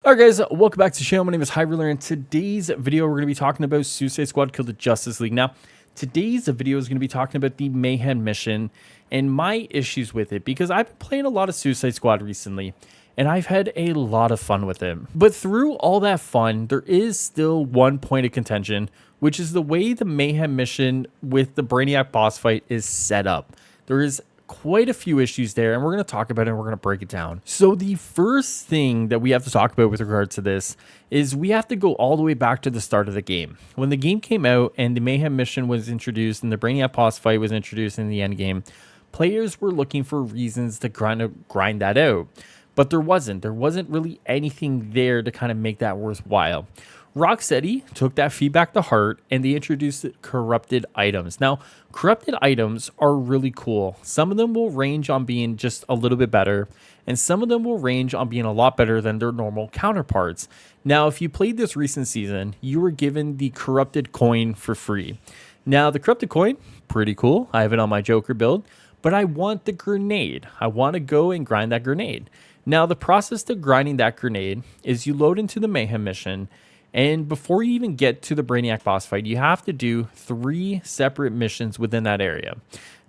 Alright guys, welcome back to the channel. My name is Highruler. In today's video, we're going to be talking about Suicide Squad Kill the Justice League. Now, today's video is going to be talking about the Mayhem mission and my issues with it, because I've been playing a lot of Suicide Squad recently, and I've had a lot of fun with it. But through all that fun, there is still one point of contention, which is the way the Mayhem mission with the Brainiac boss fight is set up. There is quite a few issues there, and we're going to talk about it and we're going to break it down. So the first thing that we have to talk about with regards to this is we have to go all the way back to the start of the game. When the game came out and the Mayhem mission was introduced and the Brainiac boss fight was introduced in the end game, players were looking for reasons to grind that out. But there wasn't really anything there to kind of make that worthwhile. Rocksteady took that feedback to heart and they introduced corrupted items. Now, corrupted items are really cool. Some of them will range on being just a little bit better, and some of them will range on being a lot better than their normal counterparts. Now, if you played this recent season, you were given the corrupted coin for free. Now, the corrupted coin, pretty cool. I have it on my Joker build, but I want the grenade. I want to go and grind that grenade. Now, the process to grinding that grenade is you load into the Mayhem mission, and before you even get to the Brainiac boss fight, you have to do 3 separate missions within that area.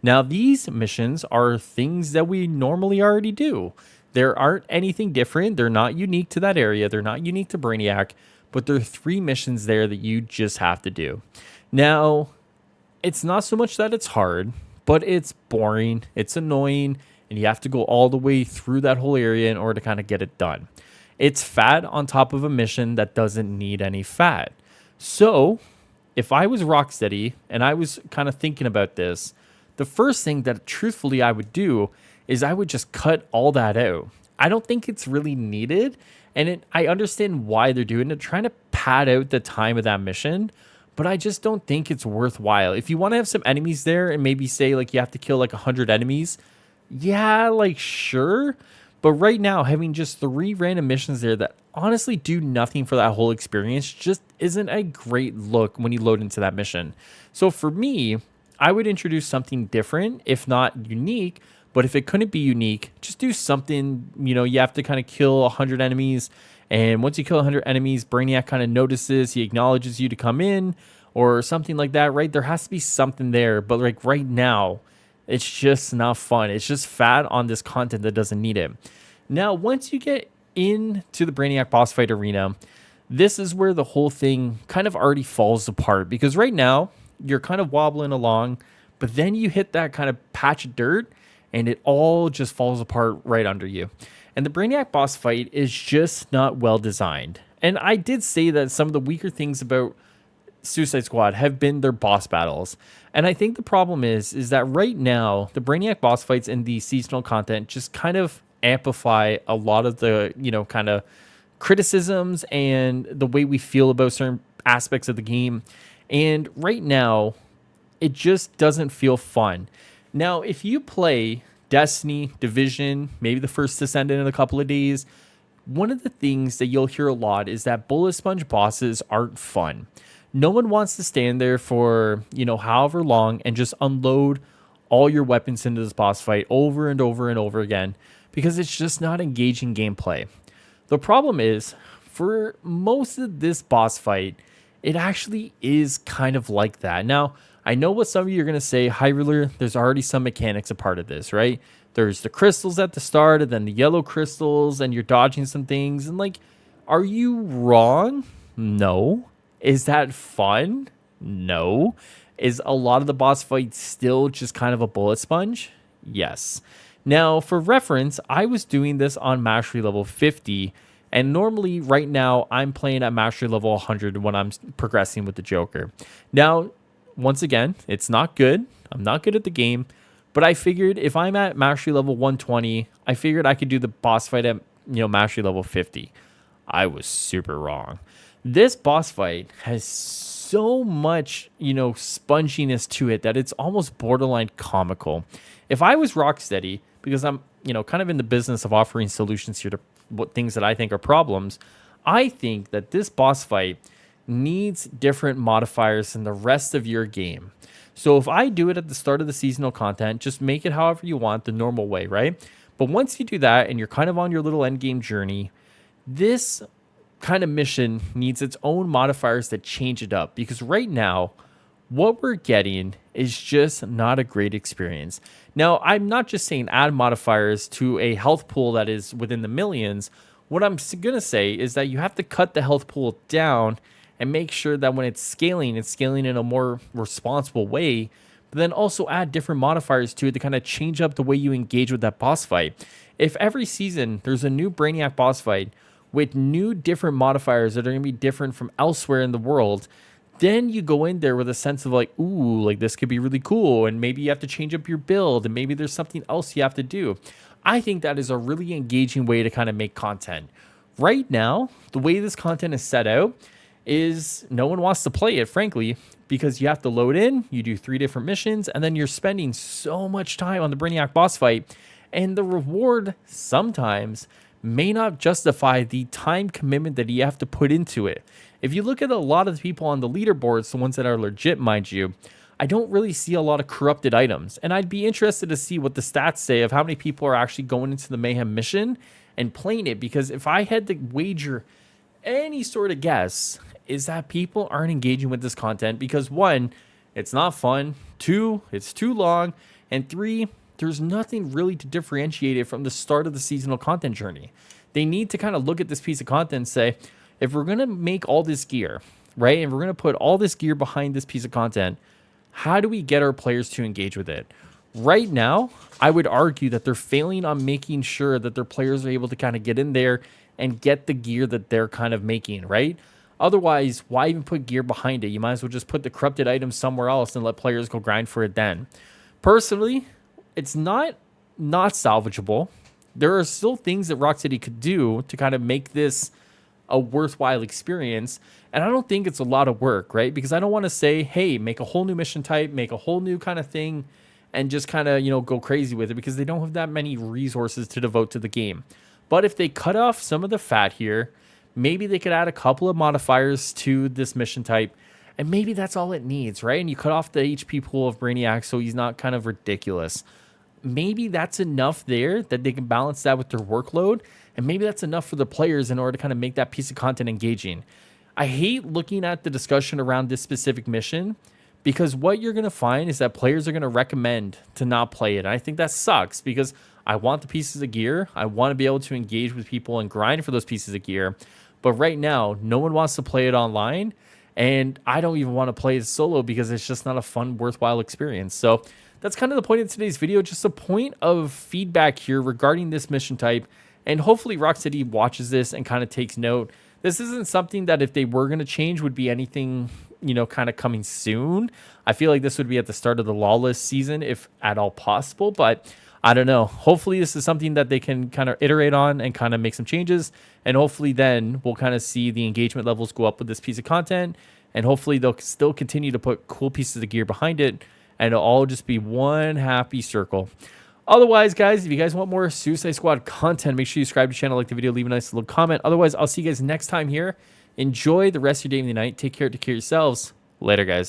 Now, these missions are things that we normally already do. There aren't anything different. They're not unique to that area. They're not unique to Brainiac, but there are 3 missions there that you just have to do. Now, it's not so much that it's hard, but it's boring, it's annoying, and you have to go all the way through that whole area in order to kind of get it done. It's fat on top of a mission that doesn't need any fat. So if I was Rocksteady and I was kind of thinking about this, the first thing that truthfully I would do is I would just cut all that out. I don't think it's really needed. And I understand why they're doing it, trying to pad out the time of that mission, but I just don't think it's worthwhile. If you want to have some enemies there and maybe say like you have to kill like 100 enemies, yeah, like sure. But right now, having just 3 random missions there that honestly do nothing for that whole experience just isn't a great look when you load into that mission. So for me, I would introduce something different, if not unique. But if it couldn't be unique, just do something, you have to kind of kill 100 enemies. And once you kill 100 enemies, Brainiac kind of notices, he acknowledges you to come in or something like that, right? There has to be something there. But like right now, it's just not fun. It's just fat on this content that doesn't need it. Now, once you get into the Brainiac boss fight arena, this is where the whole thing kind of already falls apart. Because right now, you're kind of wobbling along, but then you hit that kind of patch of dirt, and it all just falls apart right under you. And the Brainiac boss fight is just not well designed. And I did say that some of the weaker things about Suicide Squad have been their boss battles. And I think the problem is that right now, the Brainiac boss fights and the seasonal content just kind of amplify a lot of the, kind of criticisms and the way we feel about certain aspects of the game. And right now, it just doesn't feel fun. Now, if you play Destiny, Division, maybe the first Descendant in a couple of days, one of the things that you'll hear a lot is that bullet sponge bosses aren't fun. No one wants to stand there for, however long and just unload all your weapons into this boss fight over and over and over again, because it's just not engaging gameplay. The problem is, for most of this boss fight, it actually is kind of like that. Now, I know what some of you are going to say, Highruler, there's already some mechanics a part of this, right? There's the crystals at the start and then the yellow crystals, and you're dodging some things. And like, are you wrong? No. Is that fun? No. Is a lot of the boss fights still just kind of a bullet sponge? Yes. Now, for reference, I was doing this on mastery level 50, and normally right now I'm playing at mastery level 100 when I'm progressing with the Joker. Now, once again, it's not good. I'm not good at the game, but I figured if I'm at mastery level 120, I figured I could do the boss fight at, mastery level 50. I was super wrong. This boss fight has so much, sponginess to it that it's almost borderline comical. If I was Rocksteady, because I'm, kind of in the business of offering solutions here to what things that I think are problems, I think that this boss fight needs different modifiers than the rest of your game. So if I do it at the start of the seasonal content, just make it however you want, the normal way, right? But once you do that and you're kind of on your little end game journey, this kind of mission needs its own modifiers that change it up, because right now what we're getting is just not a great experience. Now, I'm not just saying add modifiers to a health pool that is within the millions. What I'm going to say is that you have to cut the health pool down and make sure that when it's scaling in a more responsible way, but then also add different modifiers to it to kind of change up the way you engage with that boss fight. If every season there's a new Brainiac boss fight with new different modifiers that are going to be different from elsewhere in the world, then you go in there with a sense of like, ooh, like this could be really cool. And maybe you have to change up your build and maybe there's something else you have to do. I think that is a really engaging way to kind of make content. Right now, the way this content is set out is no one wants to play it, frankly, because you have to load in, you do 3 different missions, and then you're spending so much time on the Brainiac boss fight. And the reward sometimes may not justify the time commitment that you have to put into it. If you look at a lot of the people on the leaderboards, the ones that are legit, mind you, I don't really see a lot of corrupted items. And I'd be interested to see what the stats say of how many people are actually going into the Mayhem mission and playing it. Because if I had to wager any sort of guess, is that people aren't engaging with this content because 1, it's not fun, 2, it's too long, and 3, there's nothing really to differentiate it from the start of the seasonal content journey. They need to kind of look at this piece of content and say, if we're going to make all this gear, right, and we're going to put all this gear behind this piece of content, how do we get our players to engage with it? Right now, I would argue that they're failing on making sure that their players are able to kind of get in there and get the gear that they're kind of making, right? Otherwise, why even put gear behind it? You might as well just put the corrupted items somewhere else and let players go grind for it then. Personally, it's not salvageable. There are still things that Rocksteady could do to kind of make this a worthwhile experience. And I don't think it's a lot of work, right? Because I don't want to say, hey, make a whole new mission type, make a whole new kind of thing, and just kind of, go crazy with it, because they don't have that many resources to devote to the game. But if they cut off some of the fat here, maybe they could add a couple of modifiers to this mission type, and maybe that's all it needs, right? And you cut off the HP pool of Brainiac so he's not kind of ridiculous. Maybe that's enough there that they can balance that with their workload, and maybe that's enough for the players in order to kind of make that piece of content engaging. I hate looking at the discussion around this specific mission, because what you're going to find is that players are going to recommend to not play it. And I think that sucks, because I want the pieces of gear. I want to be able to engage with people and grind for those pieces of gear. But right now, no one wants to play it online, and I don't even want to play it solo because it's just not a fun, worthwhile experience. So that's kind of the point of today's video, just a point of feedback here regarding this mission type. And hopefully Rocksteady watches this and kind of takes note. This isn't something that if they were going to change would be anything, kind of coming soon. I feel like this would be at the start of the Lawless season, if at all possible. But I don't know. Hopefully this is something that they can kind of iterate on and kind of make some changes. And hopefully then we'll kind of see the engagement levels go up with this piece of content. And hopefully they'll still continue to put cool pieces of gear behind it. And it'll all just be one happy circle. Otherwise, guys, if you guys want more Suicide Squad content, make sure you subscribe to the channel, like the video, leave a nice little comment. Otherwise, I'll see you guys next time here. Enjoy the rest of your day and the night. Take care yourselves. Later, guys.